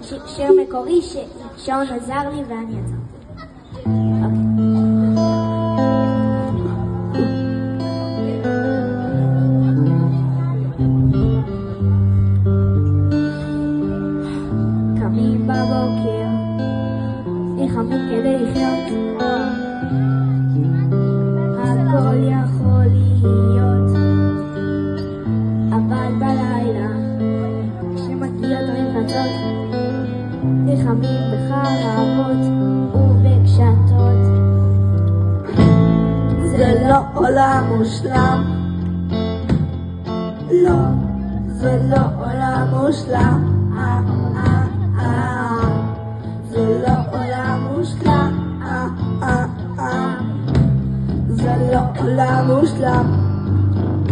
שיר מקורי ששעון עזר לי ואני עצרתי. קמים בבוקר, נלחמים כדי לחיות, הכל יכול להיות, אבל בלילה כשמגיעות המפלצות נלחמים בחרבות ובקשתות. זה לא עולם מושלם, לא, זה לא עולם מושלם, זה לא עולם מושלם, זה לא עולם מושלם.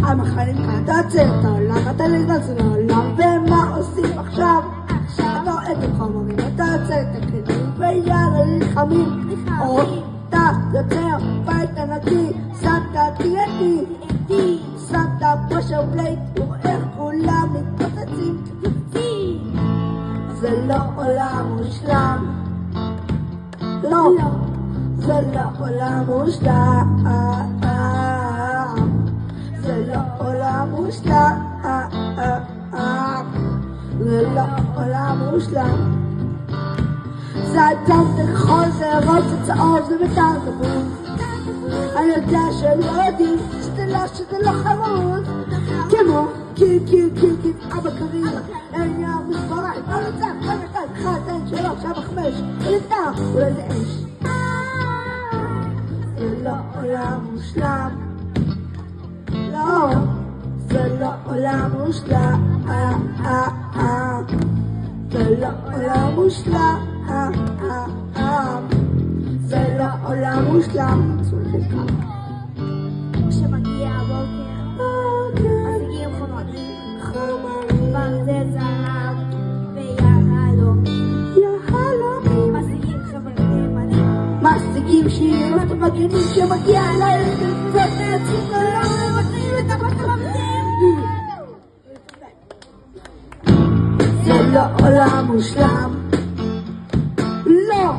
המחנים כאן תעצר את העולם, אתה לזלזל לעולם, ומה עושים עכשיו? אתה את החומרים, אתה עוצר את הכלים ויאללה נלחמים, או אתה יוצר בית ענקי, שמת תהייתי, שמת פושר פלייט, ורואה כולם מתפוצצים. זה לא עולם מושלם, לא, זה לא עולם מושלם, זה לא עולם מושלם, זה לא עולם מושלם. זה אדם תרחול, זה ירוק, זה צהוב, זה מתאר גבול. אני יודע שלא יודעים שזה לא חמוד, כמו קיל, אבא קריב, אין ים מספרה, כל הצד, 1, 2, 3, 4, 5, ולתאר, אולי זה אש. זה לא עולם מושלם, לא, זה לא עולם מושלם, זה לא עולם מושלם, זה לא עולם מושלם. כשמגיע הבוקר משיגים חומרים, ברזל זהב ויהלומים, משיגים חברים מלאים, משיגים שירות מגנים. כשמגיע הלילה זאת נעצים ולא מבטרים את הבטרבים. זה לא עולם מושלם, לא,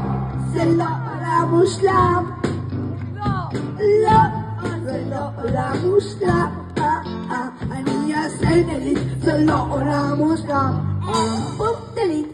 זה לא עולם מושלם, לא, זה לא עולם מושלם, אני אעשה נליט, זה לא עולם מושלם, תליט